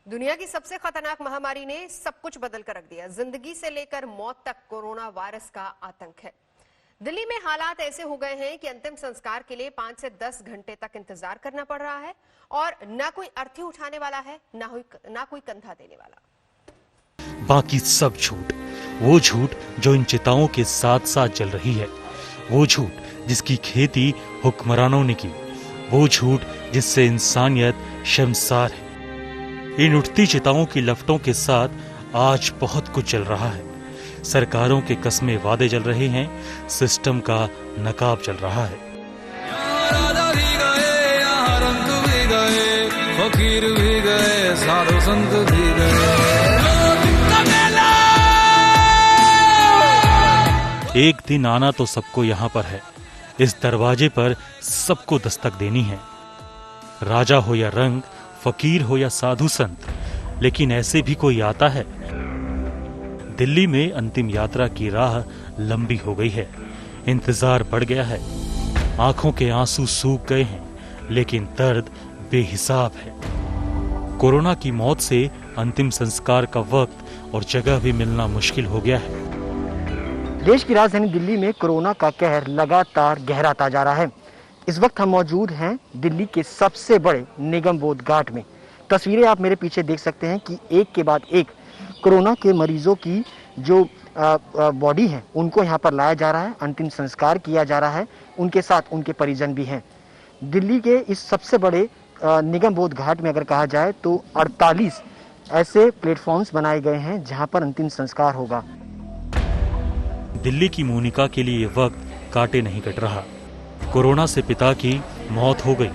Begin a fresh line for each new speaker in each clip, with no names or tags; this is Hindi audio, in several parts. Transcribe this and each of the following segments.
दुनिया की सबसे खतरनाक महामारी ने सब कुछ बदल कर रख दिया। जिंदगी से लेकर मौत तक कोरोना वायरस का आतंक है। दिल्ली में हालात ऐसे हो गए हैं कि अंतिम संस्कार के लिए 5 से 10 घंटे तक इंतजार करना पड़ रहा है और ना कोई अर्थी उठाने वाला है, ना कोई कंधा देने वाला।
बाकी सब झूठ, वो झूठ जो इन चिताओं के साथ साथ जल रही है, वो झूठ जिसकी खेती हुक्मरानों ने की, वो झूठ जिससे इंसानियत शर्मसार है। इन उठती चिताओं की लपटों के साथ आज बहुत कुछ चल रहा है। सरकारों के कस्मे वादे चल रहे हैं, सिस्टम का नकाब चल रहा है।
फकीर भी गए, साधु संत भी गए।
एक दिन आना तो सबको यहाँ पर है। इस दरवाजे पर सबको दस्तक देनी है, राजा हो या रंग, फकीर हो या साधु संत, लेकिन ऐसे भी कोई आता है। दिल्ली में अंतिम यात्रा की राह लंबी हो गई है, इंतजार बढ़ गया है, आंखों के आंसू सूख गए हैं, लेकिन दर्द बेहिसाब है। कोरोना की मौत से अंतिम संस्कार का वक्त और जगह भी मिलना मुश्किल हो गया है।
देश की राजधानी दिल्ली में कोरोना का कहर लगातार गहराता जा रहा है। इस वक्त हम मौजूद हैं दिल्ली के सबसे बड़े निगम बोध घाट में। तस्वीरें आप मेरे पीछे देख सकते हैं कि एक के बाद एक कोरोना के मरीजों की जो बॉडी है उनको यहाँ पर लाया जा रहा है, अंतिम संस्कार किया जा रहा है, उनके साथ उनके परिजन भी हैं। दिल्ली के इस सबसे बड़े निगम बोध घाट में अगर कहा जाए तो 48 ऐसे प्लेटफॉर्म्स बनाए गए हैं जहाँ पर अंतिम संस्कार होगा।
दिल्ली की मोनिका के लिए वक्त काटे नहीं कट रहा। कोरोना से पिता की मौत हो गई,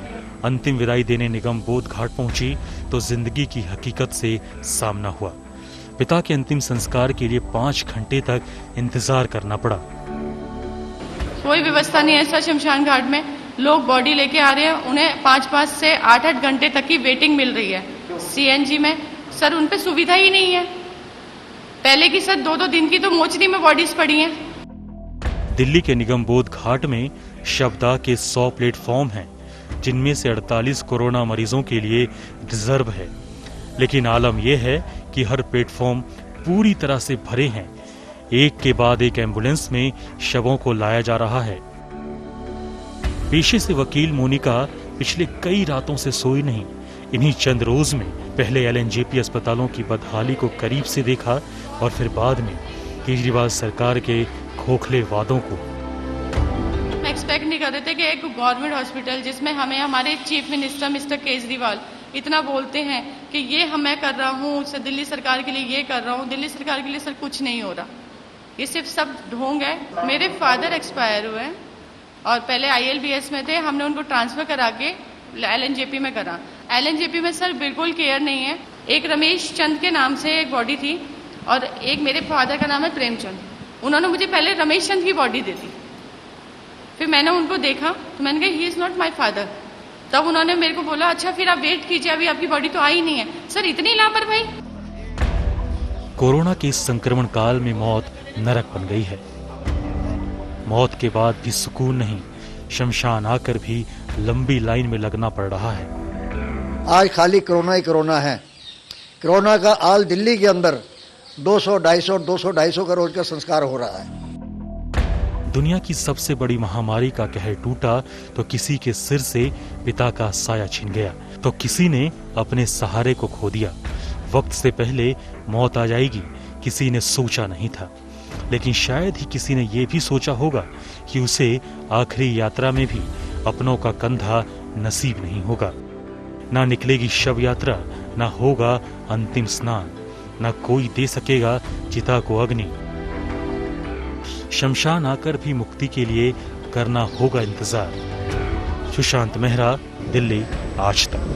अंतिम विदाई देने निगम बोध घाट पहुंची तो जिंदगी की हकीकत से सामना हुआ। पिता के अंतिम संस्कार के लिए 5 घंटे तक इंतजार करना पड़ा।
कोई व्यवस्था नहीं है ऐसा शमशान घाट में। लोग बॉडी लेके आ रहे हैं, उन्हें 5 से 8 घंटे तक की वेटिंग मिल रही है सीएनजी में। सर उन पे सुविधा ही नहीं है। पहले की सर 2-2 दिन की तो मोचरी में बॉडीज पड़ी हैं।
दिल्ली के निगम बोध घाट में शवदाह के 100 प्लेटफॉर्म हैं, जिनमें से 48 कोरोना मरीजों के लिए रिजर्व है। लेकिन आलम यह है कि हर प्लेटफॉर्म पूरी तरह से भरे हैं। एक के बाद एक एम्बुलेंस में शवों को लाया जा रहा है। पेशे से वकील मोनिका पिछले कई रातों से सोई नहीं। इन्हीं चंद रोज में पहले एलएनजेपी अस्पतालों की बदहाली को करीब से देखा और फिर बाद में केजरीवाल सरकार के खोखले वादों को।
एक्सपेक्ट नहीं कर रहे थे कि एक गवर्नमेंट हॉस्पिटल जिसमें हमें हमारे चीफ मिनिस्टर मिस्टर केजरीवाल इतना बोलते हैं कि ये मैं कर रहा हूँ, दिल्ली सरकार के लिए ये कर रहा हूँ, दिल्ली सरकार के लिए सर कुछ नहीं हो रहा। ये सिर्फ सब ढोंग है। मेरे फादर एक्सपायर हुए और पहले ILBS में थे, हमने उनको ट्रांसफर करा के LNJP में करा। LNJP में सर बिल्कुल केयर नहीं है। एक रमेश चंद के नाम से एक बॉडी थी और एक मेरे फादर का नाम है प्रेमचंद। उन्होंने मुझे पहले रमेश चंद की बॉडी दी थी, फिर मैंने उनको देखा तो मैंने कहा he is not my father. तब उन्होंने मेरे को बोला अच्छा फिर आप वेट कीजिए, अभी आपकी बॉडी तो आई नहीं है। सर इतनी लापरवाही।
कोरोना के इस संक्रमण काल में मौत नरक बन गई है। मौत के बाद भी सुकून नहीं, शमशान आकर भी लंबी लाइन में लगना पड़ रहा है।
आज खाली कोरोना ही कोरोना है। कोरोना का आल दिल्ली के अंदर 200-250 का रोज का संस्कार हो रहा है।
दुनिया की सबसे बड़ी महामारी का कहर टूटा तो किसी के सिर से पिता का साया छिन गया, तो किसी ने अपने सहारे को खो दिया। वक्त से पहले मौत आ जाएगी किसी ने सोचा नहीं था, लेकिन शायद ही किसी ने यह भी सोचा होगा कि उसे आखिरी यात्रा में भी अपनों का कंधा नसीब नहीं होगा। ना निकलेगी शव यात्रा, ना होगा अंतिम स्नान, ना कोई दे सकेगा चिता को अग्नि। शमशान आकर भी मुक्ति के लिए करना होगा इंतजार। सुशांत मेहरा, दिल्ली आज तक।